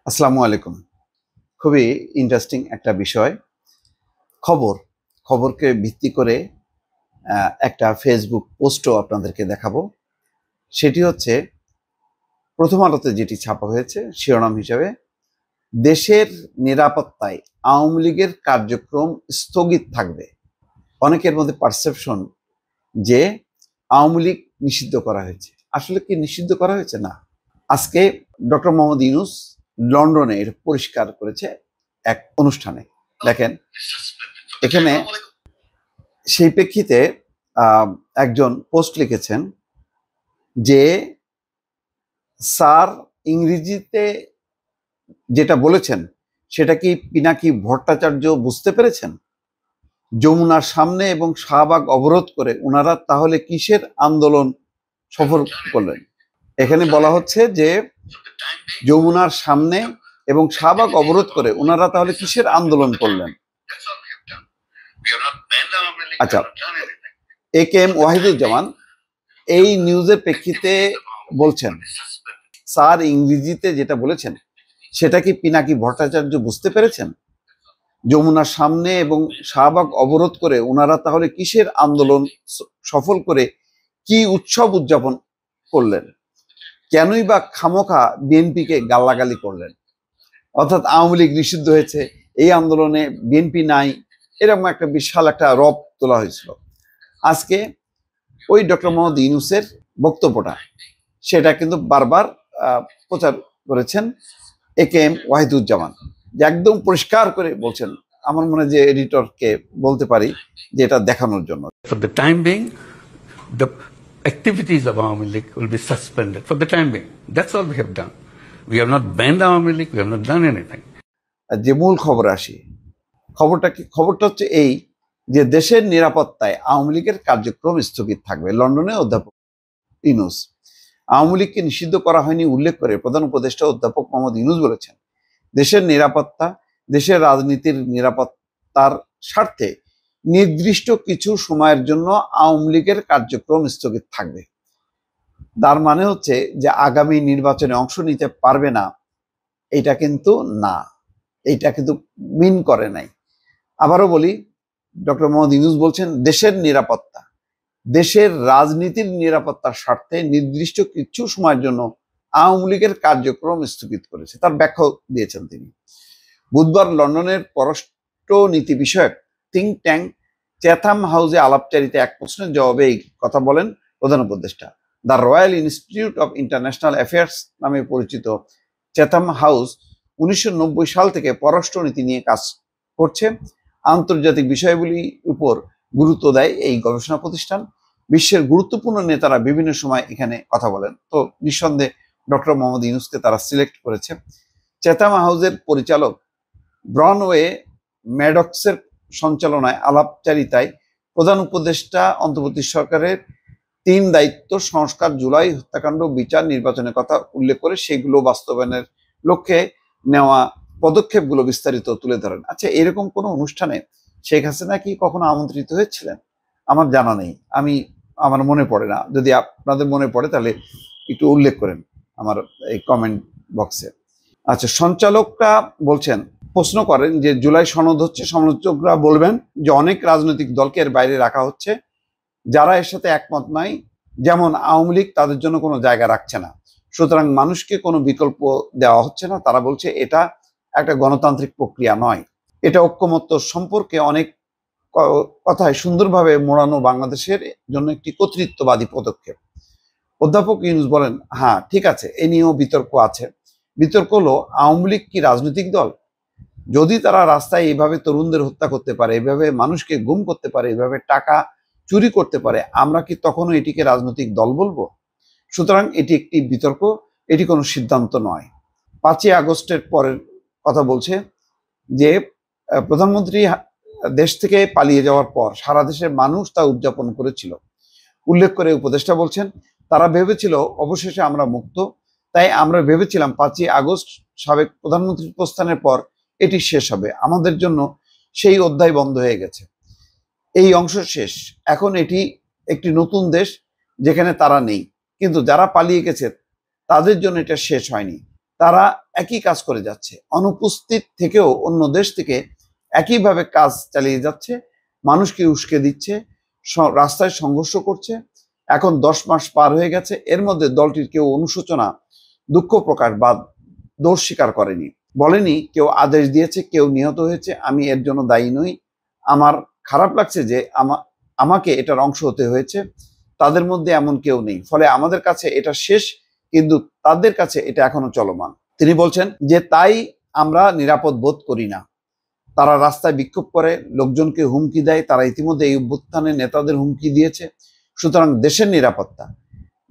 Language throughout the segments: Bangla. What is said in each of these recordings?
আসসালামু আলাইকুম। খুবই ইন্টারেস্টিং একটা বিষয়। খবরকে ভিত্তি করে একটা ফেসবুক পোস্টও আপনাদেরকে দেখাবো। সেটি হচ্ছে প্রথম আলোতে যেটি ছাপা হয়েছে শিরোনাম হিসেবে, দেশের নিরাপত্তায় আওয়ামী লীগের কার্যক্রম স্থগিত থাকবে। অনেকের মধ্যে পারসেপশন যে আওয়ামী লীগ নিষিদ্ধ করা হয়েছে। আসলে কি নিষিদ্ধ করা হয়েছে? না। আজকে ডক্টর মোহাম্মদ ইউনূস লন্ডনে এটা পরিষ্কার করেছে এক অনুষ্ঠানে। দেখেন, এখানে সেই প্রেক্ষিতে একজন পোস্ট লিখেছেন যে স্যার ইংরেজিতে যেটা বলেছেন সেটা কি পিনাকি ভট্টাচার্য বুঝতে পেরেছেন? যমুনার সামনে এবং শাহবাগ অবরোধ করে ওনারা তাহলে কিসের আন্দোলন সফল করলেন? এখানে বলা হচ্ছে যে যমুনার সামনে এবং শাহবাগ অবরোধ করে ওনারা তাহলে কিসের আন্দোলন করলেন? আচ্ছা, এ কে এম ওয়াহিদুজ্জামান এই নিউজের প্রেক্ষিতে বলছেন, স্যার ইংরেজিতে যেটা বলেছেন সেটা কি পিনাকি ভট্টাচার্য বুঝতে পেরেছেন? যমুনার সামনে এবং শাহবাগ অবরোধ করে ওনারা তাহলে কিসের আন্দোলন সফল করে কি উৎসব উদযাপন করলেন? কেনই বা খামোখা বিএনপিকে গালাগালি করলেন? অর্থাৎ আওয়ামী লীগ নিষিদ্ধ হয়েছে, এই আন্দোলনে বিএনপি নাই, এরকম একটা বিশাল একটা রব তোলা হয়েছিল। আজকে ওই ডক্টর মোহাম্মদ ইউনূসের বক্তব্যটা সেটা কিন্তু বারবার প্রচার করেছেন এ কে এম ওয়াহিদুজ্জামান, যে একদম পরিষ্কার করে বলছেন। আমার মনে হয় যে এডিটরকে বলতে পারি যে এটা দেখানোর জন্য, For the time being, the activities of Awami League will be suspended for the time being. That's all we have done. We have not banned Awami League, we have not done anything. যে মূল খবর আসি, খবরটা হচ্ছে এই যে দেশের নিরাপত্তায় আওয়ামী লীগের কার্যক্রম স্থগিত থাকবে। লন্ডনে অধ্যাপক ইউনূস আওয়ামী লীগকে নিষিদ্ধ করা হয়নি উল্লেখ করে প্রধান উপদেষ্টা অধ্যাপক মোহাম্মদ ইউনূস বলেছেন, দেশের নিরাপত্তা, দেশের রাজনীতির নিরাপত্তার স্বার্থে নির্দিষ্ট কিছু সময়ের জন্য আওয়ামী লীগের কার্যক্রম স্থগিত থাকবে। তার মানে হচ্ছে যে আগামী নির্বাচনে অংশ নিতে পারবে না, এটা কিন্তু না, এইটা কিন্তু মিন করে নাই। আবারও বলি, ডক্টর মোহাম্মদ ইউনূস বলছেন দেশের নিরাপত্তা, দেশের রাজনীতির নিরাপত্তার স্বার্থে নির্দিষ্ট কিছু সময়ের জন্য আওয়ামী লীগের কার্যক্রম স্থগিত করেছে। তার ব্যাখ্যা দিয়েছেন তিনি। বুধবার লন্ডনের পররাষ্ট্র নীতি বিষয়ক থিঙ্ক ট্যাঙ্ক চ্যাথাম হাউসে আলাপচারিতা এক প্রশ্নের জবাবে এই কথা বলেন প্রধান উপদেষ্টা। The royal institute of international affairs নামে পরিচিত চ্যাথাম হাউস 1990 সাল থেকে পররাষ্ট্র নীতি নিয়ে কাজ করছে। আন্তর্জাতিক বিষয়গুলির উপর গুরুত্ব দেয় এই গবেষণা প্রতিষ্ঠান। বিশ্বের গুরুত্বপূর্ণ নেতারা বিভিন্ন সময় এখানে কথা বলেন। তো নিঃসন্দেহে ডক্টর মোহাম্মদ ইউনূসকে তারা সিলেক্ট করেছে। চ্যাথাম হাউসের পরিচালক ব্রনওয়ে ম্যাডক্সের সঞ্চালনায় আলাপচারিতায় প্রধান উপদেষ্টা অন্তর্বর্তী সরকারের 3 দায়িত্ব সংস্কার, জুলাই হত্যাকাণ্ড, বিচার, নির্বাচনের কথা উল্লেখ করে সেগুলো বাস্তবায়নের লক্ষ্যে নেওয়া পদক্ষেপগুলো বিস্তারিত তুলে ধরেন। আচ্ছা, এরকম কোনো অনুষ্ঠানে শেখ হাসিনা কি কখনো আমন্ত্রিত হয়েছিলেন? আমার জানা নেই, আমার মনে পড়ে না। যদি আপনাদের মনে পড়ে তাহলে একটু উল্লেখ করেন আমার এই কমেন্ট বক্সে। আচ্ছা, সঞ্চালকরা বলছেন, প্রশ্ন করেন যে জুলাই সনদ হচ্ছে, সমালোচকরা বলবেন যে অনেক রাজনৈতিক দলকে এর বাইরে রাখা হচ্ছে, যারা এর সাথে একমত নাই, যেমন আওয়ামী লীগ, তাদের জন্য কোনো জায়গা রাখছে না। সুতরাং মানুষকে কোনো বিকল্প দেওয়া হচ্ছে না। তারা বলছে এটা একটা গণতান্ত্রিক প্রক্রিয়া নয়, এটা ঐক্যমত্য সম্পর্কে অনেক কথায় সুন্দরভাবে মোড়ানো বাংলাদেশের জন্য একটি কর্তৃত্ববাদী পদক্ষেপ। অধ্যাপক ইউনূস বলেন, হ্যাঁ ঠিক আছে, এ নিয়েও বিতর্ক আছে। বিতর্ক হলো, আওয়ামী লীগ কি রাজনৈতিক দল? যদি তারা রাস্তায় এইভাবে তরুণদের হত্যা করতে পারে, এইভাবে মানুষকে গুম করতে পারে, এইভাবে টাকা চুরি করতে পারে, আমরা কি তখনও এটিকে রাজনৈতিক দল বলবো? সুতরাং এটি একটি বিতর্ক, এটি কোনো সিদ্ধান্ত নয়। 5ই আগস্টের পরের কথা বলছে যে প্রধানমন্ত্রী দেশ থেকে পালিয়ে যাওয়ার পর সারা দেশের মানুষ তা উদযাপন করেছিল। উল্লেখ করে উপদেষ্টা বলছেন, তারা ভেবেছিল অবশেষে আমরা মুক্ত, তাই আমরা ভেবেছিলাম 5ই আগস্ট সাবেক প্রধানমন্ত্রীর প্রস্থানের পর এটি শেষ হবে। আমাদের জন্য সেই অধ্যায় বন্ধ হয়ে গেছে, এই অংশ শেষ। এখন এটি একটি নতুন দেশ যেখানে তারা নেই, কিন্তু যারা পালিয়ে গেছে তাদের জন্য এটা শেষ হয়নি। তারা একই কাজ করে যাচ্ছে, অনুপস্থিত থেকেও অন্য দেশ থেকে একইভাবে কাজ চালিয়ে যাচ্ছে, মানুষকে উস্কে দিচ্ছে, রাস্তায় সংঘর্ষ করছে। এখন 10 মাস পার হয়ে গেছে, এর মধ্যে দলটির কেউ অনুশোচনা, দুঃখ প্রকাশ বা দোষ স্বীকার করেনি, বলেনি কেউ আদেশ দিয়েছে, কেউ নিহত হয়েছে, আমি এর জন্য দায়ী নই, আমার খারাপ লাগছে যে আমাকে এটার অংশ হতে হয়েছে। তাদের মধ্যে এমন কেউ নেই, ফলে আমাদের কাছে এটা শেষ, কিন্তু তাদের কাছে এটা এখনো চলমান। তিনি বলছেন যে তাই আমরা নিরাপদ বোধ করি না। তারা রাস্তায় বিক্ষোভ করে, লোকজনকে হুমকি দেয়, তারা ইতিমধ্যে এই অভ্যুত্থানে নেতাদের হুমকি দিয়েছে। সুতরাং দেশের নিরাপত্তা,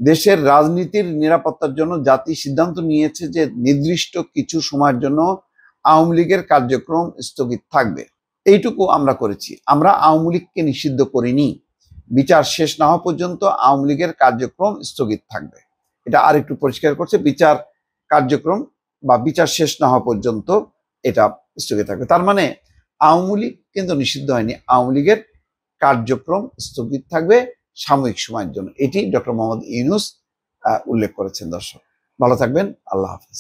দেশের রাজনীতির নিরাপত্তার জন্য জাতি সিদ্ধান্ত নিয়েছে যে নির্দিষ্ট কিছু সময়ের জন্য আওয়ামী লীগের কার্যক্রম স্থগিত থাকবে। এইটুকু আমরা করেছি। আমরা আওয়ামী লীগকে নিষিদ্ধ করিনি। বিচার শেষ না হওয়া পর্যন্ত আওয়ামী লীগের কার্যক্রম স্থগিত থাকবে। এটা আরেকটু পরিষ্কার করছে, বিচার কার্যক্রম বা বিচার শেষ না হওয়া পর্যন্ত এটা স্থগিত থাকবে। তার মানে আওয়ামী লীগ কিন্তু নিষিদ্ধ হয়নি, আওয়ামী লীগের কার্যক্রম স্থগিত থাকবে সাময়িক সময়ের জন্য। এটি ডক্টর মোহাম্মদ ইউনূস উল্লেখ করেছেন। দর্শক ভালো থাকবেন, আল্লাহ হাফেজ।